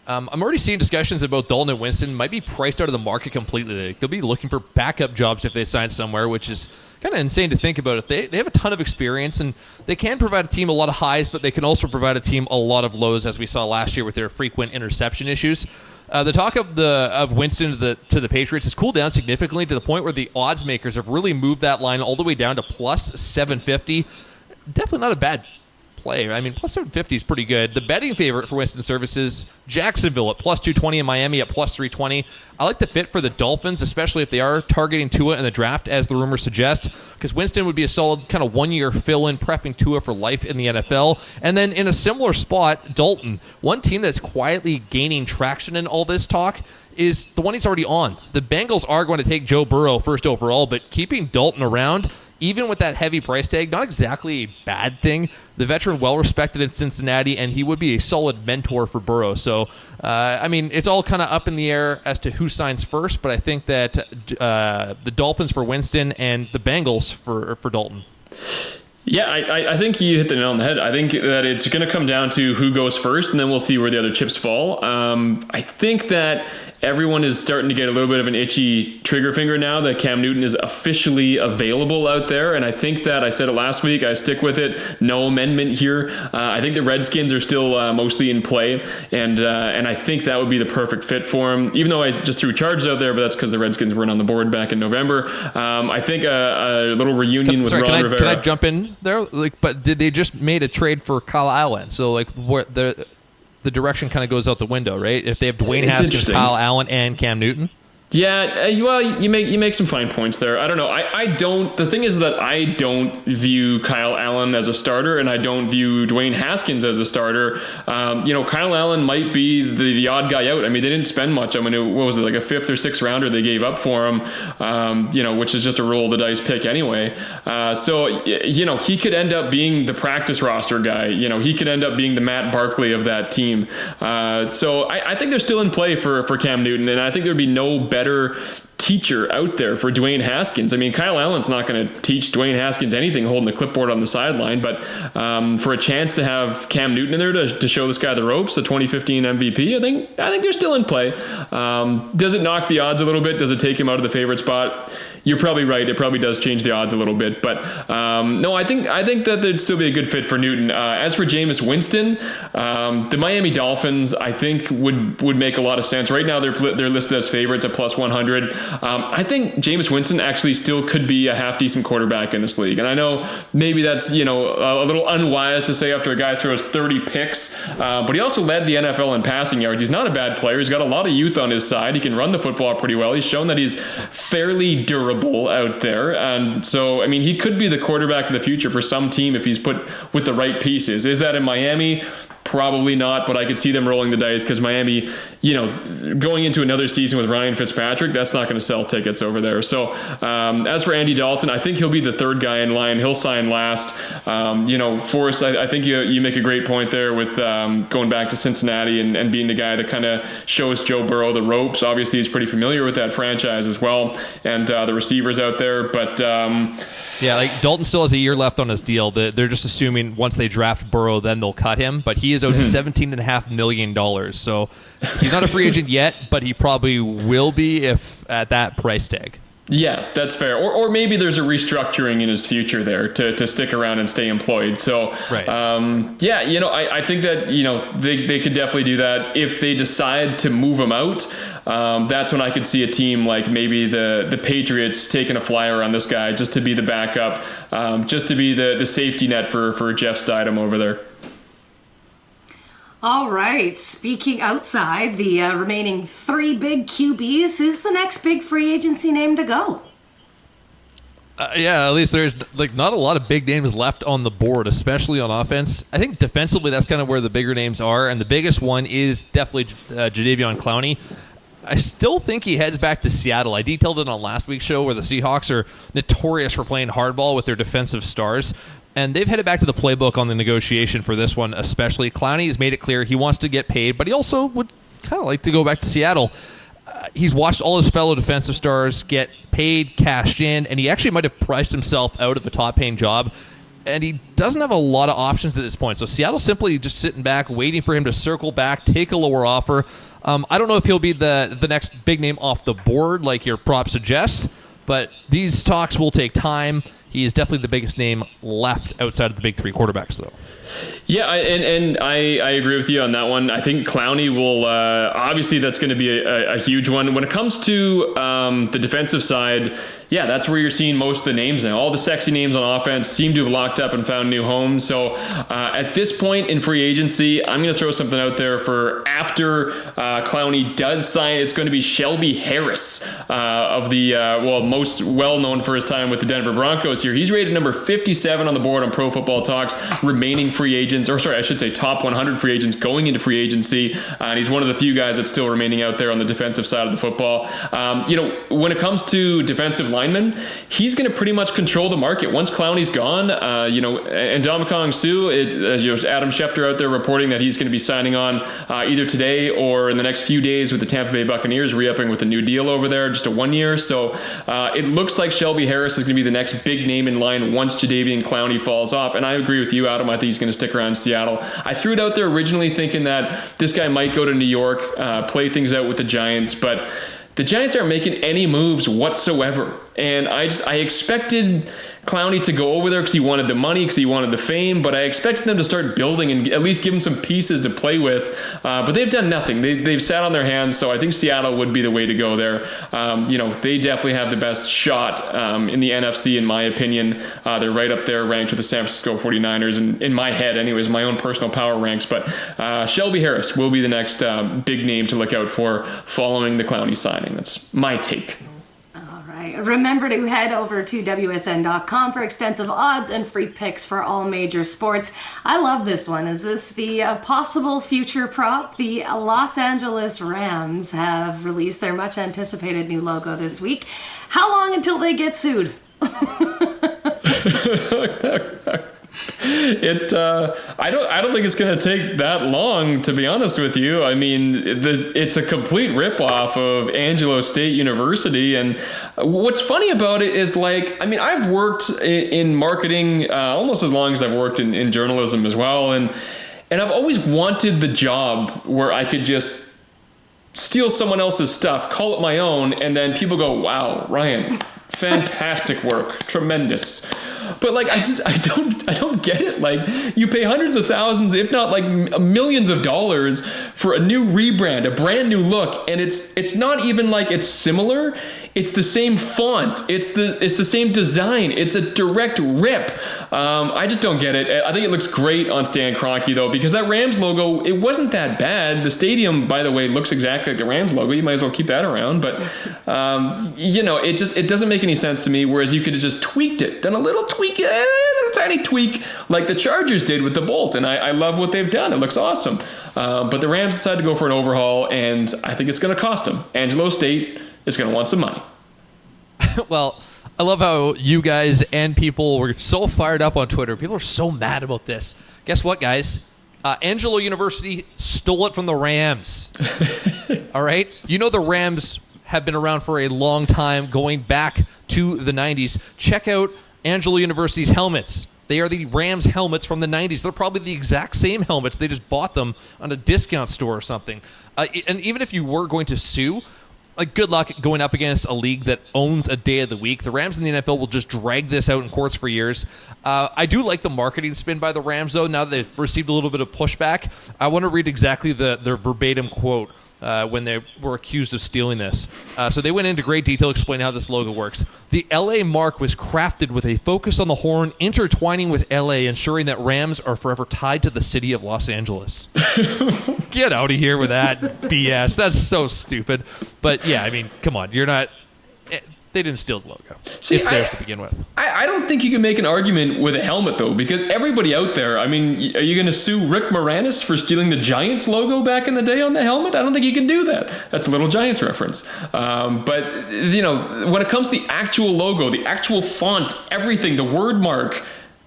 [SPEAKER 4] I'm already seeing discussions about Dalton and Winston might be priced out of the market completely. They'll be looking for backup jobs if they sign somewhere, which is kind of insane to think about. They have a ton of experience, and they can provide a team a lot of highs, but they can also provide a team a lot of lows, as we saw last year with their frequent interception issues. The talk of Winston to the Patriots has cooled down significantly to the point where the odds makers have really moved that line all the way down to plus 750. Definitely not a bad play. Plus 750 is pretty good. The betting favorite for Winston services, Jacksonville at plus 220 and Miami at plus 320. I like the fit for the Dolphins, especially if they are targeting Tua in the draft, as the rumors suggest, because Winston would be a solid kind of one-year fill-in, prepping Tua for life in the NFL. And then in a similar spot, Dalton, one team that's quietly gaining traction in all this talk, is the one he's already on. The Bengals are going to take Joe Burrow first overall, but keeping Dalton around, even with that heavy price tag, not exactly a bad thing. The veteran, well-respected in Cincinnati, and he would be a solid mentor for Burrow. So, it's all kind of up in the air as to who signs first, but I think that the Dolphins for Winston and the Bengals for Dalton.
[SPEAKER 3] Yeah, I think you hit the nail on the head. I think that it's going to come down to who goes first, and then we'll see where the other chips fall. I think that everyone is starting to get a little bit of an itchy trigger finger now that Cam Newton is officially available out there. And I think that I said it last week, I stick with it. No amendment here. I think the Redskins are still mostly in play. And I think that would be the perfect fit for him, even though I just threw charges out there, but that's because the Redskins weren't on the board back in November. I think a little reunion with Ron Rivera.
[SPEAKER 4] Can I jump in there? But did they just made a trade for Kyle Allen? So what the direction kind of goes out the window, right? If they have Dwayne Haskins, Kyle Allen, and Cam Newton.
[SPEAKER 3] Yeah, well, you make some fine points there. I don't know. I don't. The thing is that I don't view Kyle Allen as a starter, and I don't view Dwayne Haskins as a starter. Kyle Allen might be the odd guy out. I mean, they didn't spend much. I mean, what was it, like a 5th or 6th rounder they gave up for him? Which is just a roll of the dice pick anyway. So he could end up being the practice roster guy. He could end up being the Matt Barkley of that team. So I think they're still in play for Cam Newton, and I think there'd be no better teacher out there for Dwayne Haskins. I mean, Kyle Allen's not going to teach Dwayne Haskins anything holding the clipboard on the sideline, but for a chance to have Cam Newton in there to show this guy the ropes, the 2015 MVP, I think they're still in play. Does it knock the odds a little bit? Does it take him out of the favorite spot? You're probably right. It probably does change the odds a little bit, but no, I think that there'd still be a good fit for Newton. As for Jameis Winston, the Miami Dolphins, I think would make a lot of sense. Right now, they're listed as favorites at plus 100. I think Jameis Winston actually still could be a half decent quarterback in this league, and I know maybe that's a little unwise to say after a guy throws 30 picks, but he also led the NFL in passing yards. He's not a bad player. He's got a lot of youth on his side. He can run the football pretty well. He's shown that he's fairly durable out there, and so I mean he could be the quarterback of the future for some team if he's put with the right pieces. Is that in Miami? Probably not, but I could see them rolling the dice because Miami, going into another season with Ryan Fitzpatrick, that's not going to sell tickets over there. So as for Andy Dalton, I think he'll be the third guy in line. He'll sign last. Forsythe, I think you make a great point there with going back to Cincinnati and being the guy that kind of shows Joe Burrow the ropes. Obviously, he's pretty familiar with that franchise as well, and the receivers out there. But
[SPEAKER 4] Dalton still has a year left on his deal. They're just assuming once they draft Burrow, then they'll cut him. But he is owed $17.5 million. So he's not a free agent yet, but he probably will be if at that price tag.
[SPEAKER 3] Yeah, that's fair. Or maybe there's a restructuring in his future there to stick around and stay employed. So,
[SPEAKER 4] right.
[SPEAKER 3] I think that, they could definitely do that. If they decide to move him out, that's when I could see a team like maybe the Patriots taking a flyer on this guy just to be the backup, just to be the safety net for Jeff Stidham over there.
[SPEAKER 2] All right, speaking outside the remaining 3 big QBs, who's the next big free agency name to go?
[SPEAKER 4] At least there's not a lot of big names left on the board, especially on offense. I think defensively that's kind of where the bigger names are, and the biggest one is definitely Jadeveon Clowney. I still think he heads back to Seattle. I detailed it on last week's show where the Seahawks are notorious for playing hardball with their defensive stars. And they've headed back to the playbook on the negotiation for this one, especially. Clowney has made it clear he wants to get paid, but he also would kind of like to go back to Seattle. He's watched all his fellow defensive stars get paid, cashed in, and he actually might have priced himself out of a top-paying job. And he doesn't have a lot of options at this point. So Seattle's simply just sitting back, waiting for him to circle back, take a lower offer. I don't know if he'll be the next big name off the board like your prop suggests, but these talks will take time. He is definitely the biggest name left outside of the big 3 quarterbacks, though.
[SPEAKER 3] Yeah, and I agree with you on that one. I think Clowney will obviously that's going to be a huge one. When it comes to the defensive side, yeah, that's where you're seeing most of the names now. All the sexy names on offense seem to have locked up and found new homes. So at this point in free agency, I'm going to throw something out there for after Clowney does sign. It's going to be Shelby Harris of the, most well-known for his time with the Denver Broncos here. He's rated number 57 on the board on Pro Football Talks, remaining free agents, top 100 free agents going into free agency. And he's one of the few guys that's still remaining out there on the defensive side of the football. When it comes to defensive lineman, he's going to pretty much control the market once Clowney's gone. And Ndamukong Suh, Adam Schefter out there reporting that he's going to be signing on either today or in the next few days with the Tampa Bay Buccaneers, re-upping with a new deal over there, just a 1 year. So it looks like Shelby Harris is going to be the next big name name in line once Jadeveon Clowney falls off. And I agree with you, Adam. I think he's going to stick around in Seattle. I threw it out there originally thinking that this guy might go to New York, play things out with the Giants, but the Giants aren't making any moves whatsoever. And I expected Clowney to go over there because he wanted the money, because he wanted the fame, but I expected them to start building and at least give him some pieces to play with. But they've done nothing. They've sat on their hands, so I think Seattle would be the way to go there. They definitely have the best shot in the NFC, in my opinion. They're right up there ranked with the San Francisco 49ers, and in my head, anyways, my own personal power ranks. But Shelby Harris will be the next big name to look out for following the Clowney signing. That's my take.
[SPEAKER 2] Remember to head over to WSN.com for extensive odds and free picks for all major sports. I love this one. Is this the possible future prop? The Los Angeles Rams have released their much anticipated new logo this week. How long until they get sued?
[SPEAKER 3] I don't think it's going to take that long, to be honest with you. I mean, it's a complete ripoff of Angelo State University, and what's funny about it is, I've worked in marketing almost as long as I've worked in journalism as well, and I've always wanted the job where I could just steal someone else's stuff, call it my own, and then people go, "Wow, Ryan, fantastic work, tremendous." But I don't get it. You pay hundreds of thousands, if not millions of dollars for a new rebrand, a brand new look, and it's not even it's similar. It's the same font. It's the same design. It's a direct rip. I just don't get it. I think it looks great on Stan Kroenke though, because that Rams logo, it wasn't that bad. The stadium, by the way, looks exactly like the Rams logo. You might as well keep that around. But it doesn't make any sense to me. Whereas you could have just tweaked it, done a little tweak, a little tiny tweak, like the Chargers did with the Bolt. And I love what they've done. It looks awesome. But the Rams decided to go for an overhaul, and I think it's going to cost them. Angelo State is going to want some money.
[SPEAKER 4] Well, I love how you guys and people were so fired up on Twitter. People are so mad about this. Guess what, guys? Angelo University stole it from the Rams. All right? You know the Rams have been around for a long time, going back to the 90s. Check out Angelo University's helmets. They are the Rams helmets from the 90s. They're probably the exact same helmets. They just bought them on a discount store or something. And even if you were going to sue, good luck going up against a league that owns a day of the week. The Rams in the NFL will just drag this out in courts for years. I do like the marketing spin by the Rams, though, now that they've received a little bit of pushback. I want to read exactly their verbatim quote when they were accused of stealing this. So they went into great detail explaining how this logo works. The LA mark was crafted with a focus on the horn, intertwining with LA, ensuring that Rams are forever tied to the city of Los Angeles. Get out of here with that BS. That's so stupid. But yeah, I mean, come on. You're not... They didn't steal the logo. See, it's theirs to begin with.
[SPEAKER 3] I don't think you can make an argument with a helmet, though, because everybody out there, I mean, are you going to sue Rick Moranis for stealing the Giants logo back in the day on the helmet? I don't think you can do that. That's a little Giants reference. But, when it comes to the actual logo, the actual font, everything, the word mark,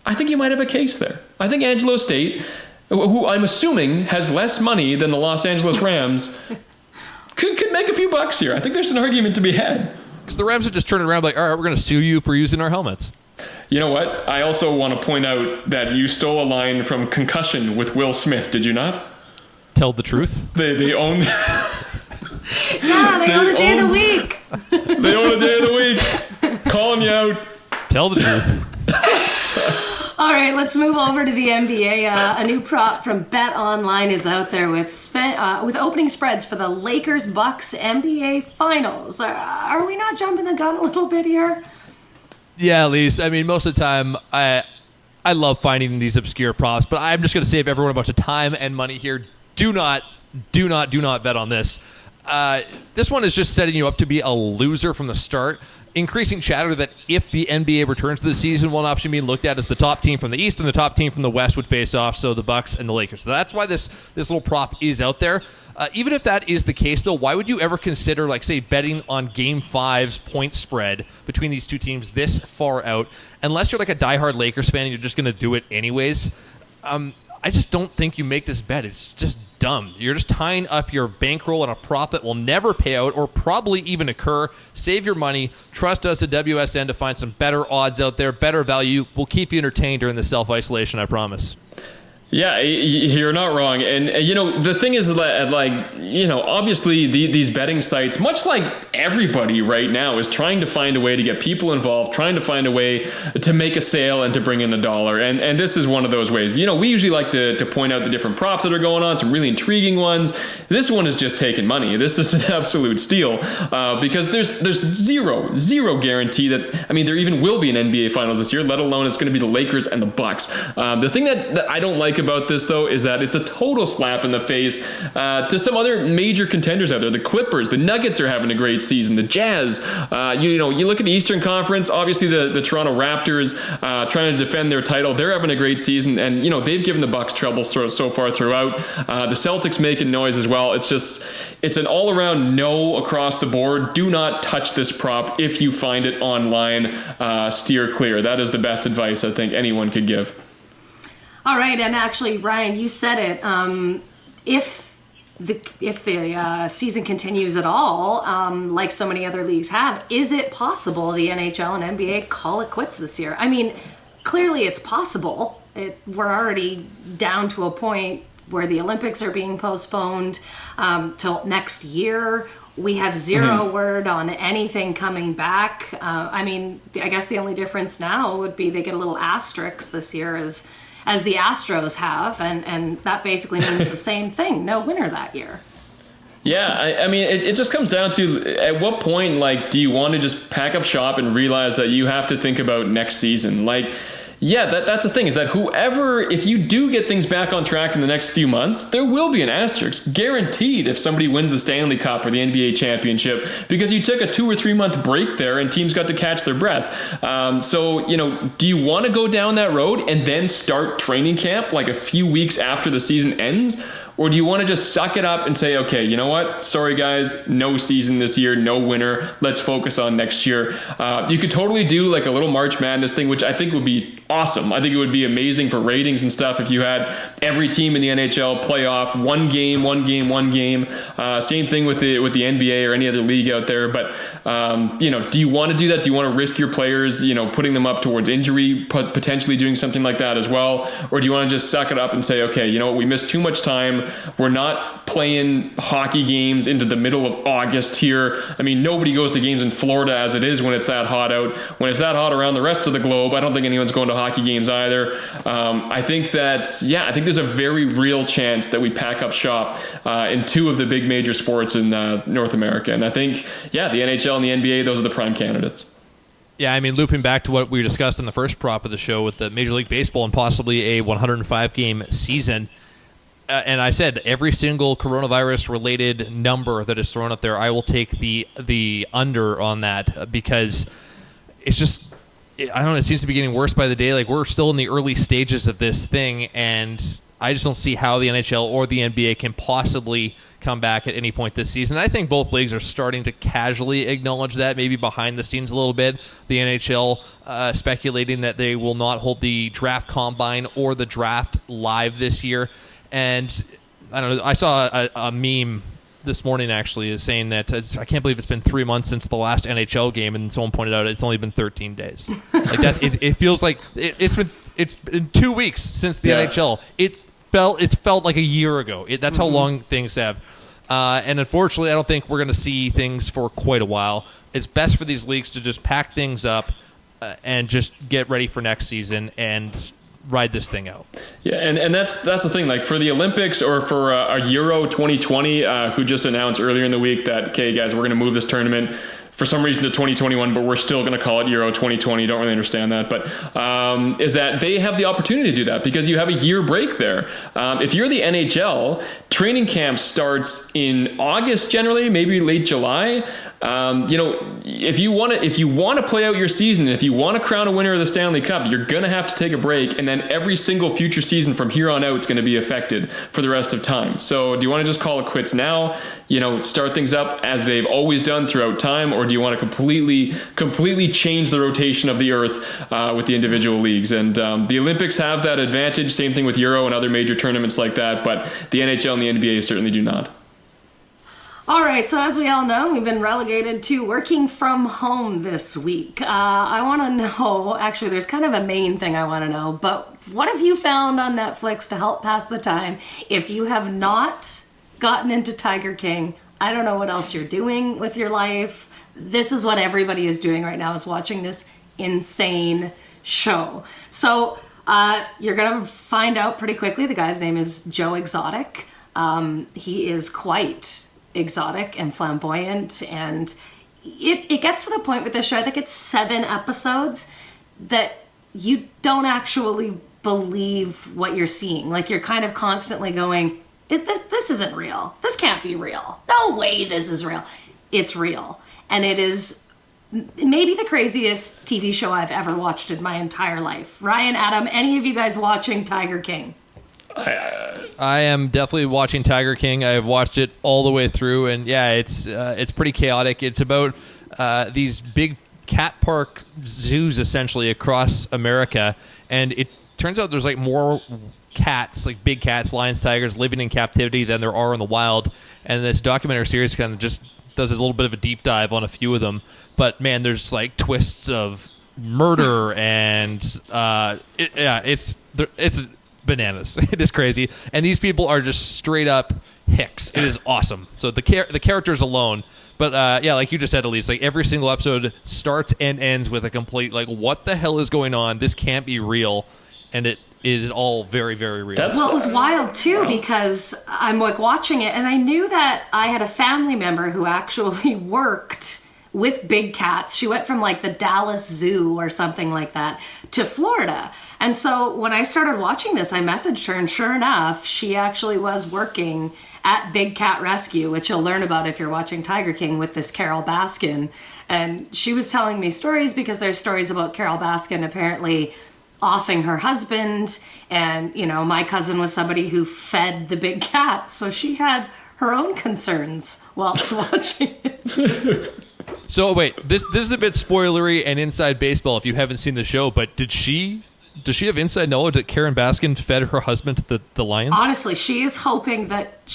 [SPEAKER 3] I think you might have a case there. I think Angelo State, who I'm assuming has less money than the Los Angeles Rams, could make a few bucks here. I think there's an argument to be had.
[SPEAKER 4] Because the Rams are just turning around all right, we're going to sue you for using our helmets.
[SPEAKER 3] You know what? I also want to point out that you stole a line from Concussion with Will Smith, did you not?
[SPEAKER 4] Tell the truth.
[SPEAKER 3] They own...
[SPEAKER 2] Yeah, they own a day of the week.
[SPEAKER 3] They own a day of the week. Calling you out.
[SPEAKER 4] Tell the truth.
[SPEAKER 2] All right, let's move over to the NBA. A new prop from Bet Online is out there with opening spreads for the Lakers-Bucks NBA Finals. Are we not jumping the gun a little bit here?
[SPEAKER 4] Yeah, at least. I mean, most of the time, I love finding these obscure props, but I'm just going to save everyone a bunch of time and money here. Do not bet on this. This one is just setting you up to be a loser from the start. Increasing chatter that if the NBA returns to the season, one option being looked at as the top team from the East and the top team from the West would face off, so the Bucks and the Lakers. So that's why this little prop is out there. Even if that is the case, though, why would you ever consider, say, betting on Game 5's point spread between these two teams this far out, unless you're a diehard Lakers fan and you're just going to do it anyways? I just don't think you make this bet. It's just dumb. You're just tying up your bankroll on a prop that will never pay out or probably even occur. Save your money. Trust us at WSN to find some better odds out there, better value. We'll keep you entertained during the self-isolation, I promise.
[SPEAKER 3] Yeah, you're not wrong. And the thing is that, obviously these betting sites, much like everybody right now, is trying to find a way to get people involved, trying to find a way to make a sale and to bring in $1. And this is one of those ways. We usually like to point out the different props that are going on, some really intriguing ones. This one is just taking money. This is an absolute steal because there's zero guarantee that, there even will be an NBA Finals this year, let alone it's going to be the Lakers and the Bucks. The thing that I don't like about this, though, is that it's a total slap in the face to some other major contenders out there. The Clippers, the Nuggets are having a great season. The Jazz, you look at the Eastern Conference, obviously the Toronto Raptors trying to defend their title. They're having a great season, and they've given the Bucks trouble so far throughout. The Celtics making noise as well. It's an all-around no across the board. Do not touch this prop if you find it online. Steer clear. That is the best advice I think anyone could give.
[SPEAKER 2] All right, and actually, Ryan, you said it. If the season continues at all, like so many other leagues have, is it possible the NHL and NBA call it quits this year? Clearly it's possible. We're already down to a point where the Olympics are being postponed till next year. We have zero word on anything coming back. I guess the only difference now would be they get a little asterisk this year as the Astros have, and that basically means the same thing. No winner that year.
[SPEAKER 3] Yeah, it just comes down to at what point, do you want to just pack up shop and realize that you have to think about next season? Yeah, that's the thing, is that if you do get things back on track in the next few months, there will be an asterisk, guaranteed, if somebody wins the Stanley Cup or the NBA championship, because you took a 2 or 3 month break there and teams got to catch their breath. Do you want to go down that road and then start training camp a few weeks after the season ends? Or do you want to just suck it up and say, okay, you know what? Sorry, guys, no season this year, no winner. Let's focus on next year. You could totally do a little March Madness thing, which I think would be awesome. I think it would be amazing for ratings and stuff if you had every team in the NHL play off one game. Same thing with the NBA or any other league out there. But, do you want to do that? Do you want to risk your players, putting them up towards injury, potentially doing something like that as well? Or do you want to just suck it up and say, okay, you know what? We missed too much time. We're not playing hockey games into the middle of August here. Nobody goes to games in Florida as it is when it's that hot out. When it's that hot around the rest of the globe, I don't think anyone's going to hockey games either. I think there's a very real chance that we pack up shop in two of the big major sports in North America. And I think, the NHL and the NBA, those are the prime candidates.
[SPEAKER 4] Yeah, looping back to what we discussed in the first prop of the show with the Major League Baseball and possibly a 105-game season. And I said every single coronavirus-related number that is thrown up there, I will take the under on that because it's just, I don't know, it seems to be getting worse by the day. We're still in the early stages of this thing, and I just don't see how the NHL or the NBA can possibly come back at any point this season. I think both leagues are starting to casually acknowledge that, maybe behind the scenes a little bit. The NHL speculating that they will not hold the draft combine or the draft live this year. And I don't know, I saw a meme this morning actually is saying that I can't believe it's been 3 months since the last NHL game, and someone pointed out it's only been 13 days. It feels like it's been 2 weeks since the NHL. It felt like a year ago. That's how long things have. And unfortunately, I don't think we're going to see things for quite a while. It's best for these leagues to just pack things up and just get ready for next season and ride this thing out.
[SPEAKER 3] Yeah, and that's the thing. For the Olympics or for a Euro 2020, who just announced earlier in the week that, okay, guys, we're going to move this tournament for some reason to 2021, but we're still going to call it Euro 2020. Don't really understand that, but is that they have the opportunity to do that because you have a year break there. If you're the NHL, training camp starts in August generally, maybe late July. if you want to play out your season, if you want to crown a winner of the Stanley Cup, you're going to have to take a break, and then every single future season from here on out is going to be affected for the rest of time. So do you want to just call it quits now, start things up as they've always done throughout time, or do you want to completely change the rotation of the earth with the individual leagues? And the Olympics have that advantage, same thing with Euro and other major tournaments like that, but the NHL and the NBA certainly do not.
[SPEAKER 2] All right, so as we all know, we've been relegated to working from home this week. I want to know, actually, there's kind of a main thing I want to know, but what have you found on Netflix to help pass the time? If you have not gotten into Tiger King, I don't know what else you're doing with your life. This is what everybody is doing right now, is watching this insane show. So you're going to find out pretty quickly. The guy's name is Joe Exotic. He is quite exotic and flamboyant, and it gets to the point with this show, I think it's 7 episodes, that you don't actually believe what you're seeing. Like, you're kind of constantly going, this isn't real. This can't be real. No way this is real. It's real. And it is maybe the craziest TV show I've ever watched in my entire life. Ryan, Adam, any of you guys watching Tiger King?
[SPEAKER 4] I am definitely watching Tiger King. I've watched it all the way through, and yeah, it's pretty chaotic. It's about these big cat park zoos essentially across America, and it turns out there's like more cats, like big cats, lions, tigers, living in captivity than there are in the wild. And this documentary series kind of just does a little bit of a deep dive on a few of them. But man, there's like twists of murder and it's bananas. It is crazy, and these people are just straight up hicks. It is awesome. So the characters alone, but like you just said, Alece, like every single episode starts and ends with a complete like, what the hell is going on? This can't be real, and it is all very, very real.
[SPEAKER 2] Well, it was wild too, because I'm like watching it, and I knew that I had a family member who actually worked with big cats. She went from like the Dallas Zoo or something like that to Florida. And so when I started watching this, I messaged her, and sure enough, she actually was working at Big Cat Rescue, which you'll learn about if you're watching Tiger King, with this Carol Baskin. And she was telling me stories, because there's stories about Carol Baskin apparently offing her husband. And, my cousin was somebody who fed the big cats. So she had her own concerns whilst watching it.
[SPEAKER 4] So wait, this is a bit spoilery and inside baseball if you haven't seen the show, but does she have inside knowledge that Karen Baskin fed her husband to the lions?
[SPEAKER 2] Honestly, she is hoping that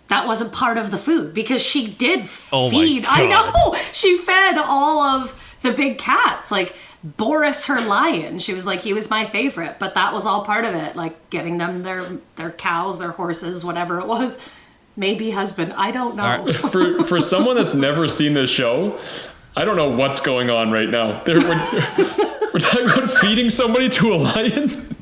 [SPEAKER 2] that wasn't part of the food, because she did feed.
[SPEAKER 4] Oh my God.
[SPEAKER 2] I know! She fed all of the big cats. Like, Boris, her lion, she was like, he was my favorite, but that was all part of it. Like, getting them their cows, their horses, whatever it was. Maybe husband. I don't know.
[SPEAKER 3] Right. For someone that's never seen this show, I don't know what's going on right now. We're talking about feeding somebody to a lion.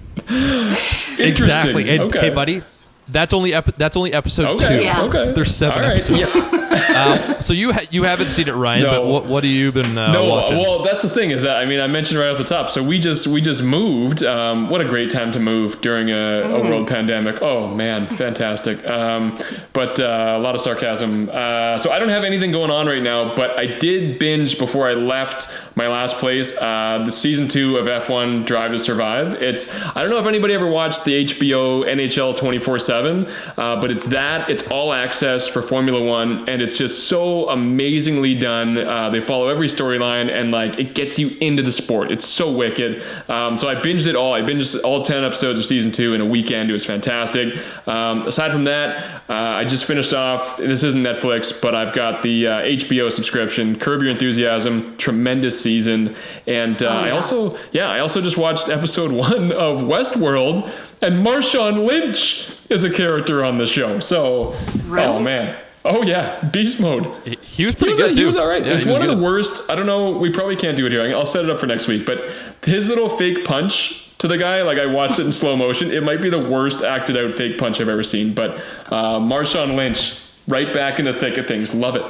[SPEAKER 4] Exactly. And,
[SPEAKER 3] okay.
[SPEAKER 4] Hey, buddy, that's only episode 2.
[SPEAKER 2] Yeah.
[SPEAKER 3] Okay.
[SPEAKER 4] There's 7 episodes. Yeah. So you haven't seen it, Ryan? No. But what have you been watching?
[SPEAKER 3] Well, that's the thing, is that I mentioned right off the top. So we just moved. What a great time to move during a world pandemic. Oh man, fantastic. But a lot of sarcasm. So I don't have anything going on right now, but I did binge before I left my last place. The season 2 of F1 Drive to Survive. I don't know if anybody ever watched the HBO NHL 24/7, but it's all access for Formula One, and it's just so amazingly done. They follow every storyline, and like it gets you into the sport. It's so wicked. So I binged it all. I binged all 10 episodes of season 2 in a weekend. It was fantastic. Aside from that, I just finished off, this isn't Netflix, but I've got the HBO subscription, Curb Your Enthusiasm, tremendous season. And I also just watched episode 1 of Westworld, and Marshawn Lynch is a character on the show. So, really? Oh man. Oh yeah, beast mode.
[SPEAKER 4] He was pretty good too.
[SPEAKER 3] He was all right.
[SPEAKER 4] Yeah,
[SPEAKER 3] it's one of the worst. I don't know. We probably can't do it here. I'll set it up for next week. But his little fake punch to the guy, like I watched it in slow motion. It might be the worst acted out fake punch I've ever seen. But Marshawn Lynch, right back in the thick of things. Love it.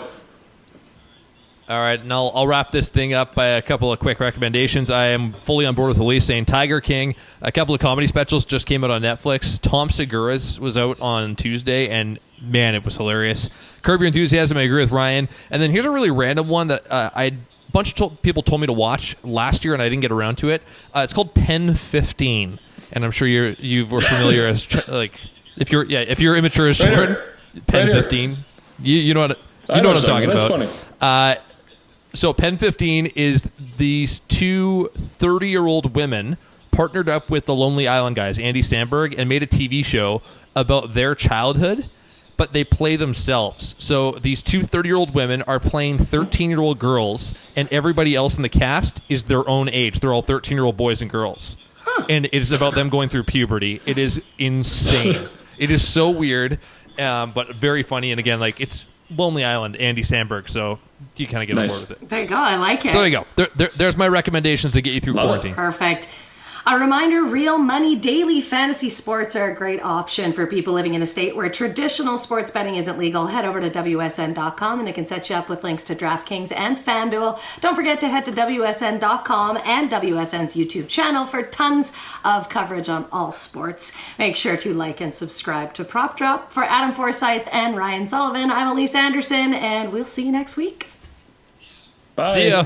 [SPEAKER 4] All right, and I'll wrap this thing up by a couple of quick recommendations. I am fully on board with Alece saying Tiger King. A couple of comedy specials just came out on Netflix. Tom Segura's was out on Tuesday, and man, it was hilarious. Curb Your Enthusiasm, I agree with Ryan. And then here's a really random one that a bunch of people told me to watch last year, and I didn't get around to it. It's called Pen 15, and I'm sure you were familiar as if you're immature as children. Pen 15, you know what I'm talking about. That's funny. So Pen 15 is these two 30-year-old women partnered up with the Lonely Island guys, Andy Samberg, and made a TV show about their childhood, but they play themselves. So these two 30-year-old women are playing 13-year-old girls, and everybody else in the cast is their own age. They're all 13-year-old boys and girls. And it is about them going through puberty. It is insane. It is so weird, but very funny. And again, it's Lonely Island, Andy Samberg, so you kind of get on board with it.
[SPEAKER 2] There you go. I like it.
[SPEAKER 4] So there you go. There's my recommendations to get you through quarantine.
[SPEAKER 2] Perfect. A reminder, Real Money Daily Fantasy Sports are a great option for people living in a state where traditional sports betting isn't legal. Head over to WSN.com and it can set you up with links to DraftKings and FanDuel. Don't forget to head to WSN.com and WSN's YouTube channel for tons of coverage on all sports. Make sure to like and subscribe to Prop Drop. For Adam Forsythe and Ryan Sullivan, I'm Alece Anderson, and we'll see you next week.
[SPEAKER 3] Bye.
[SPEAKER 4] See ya.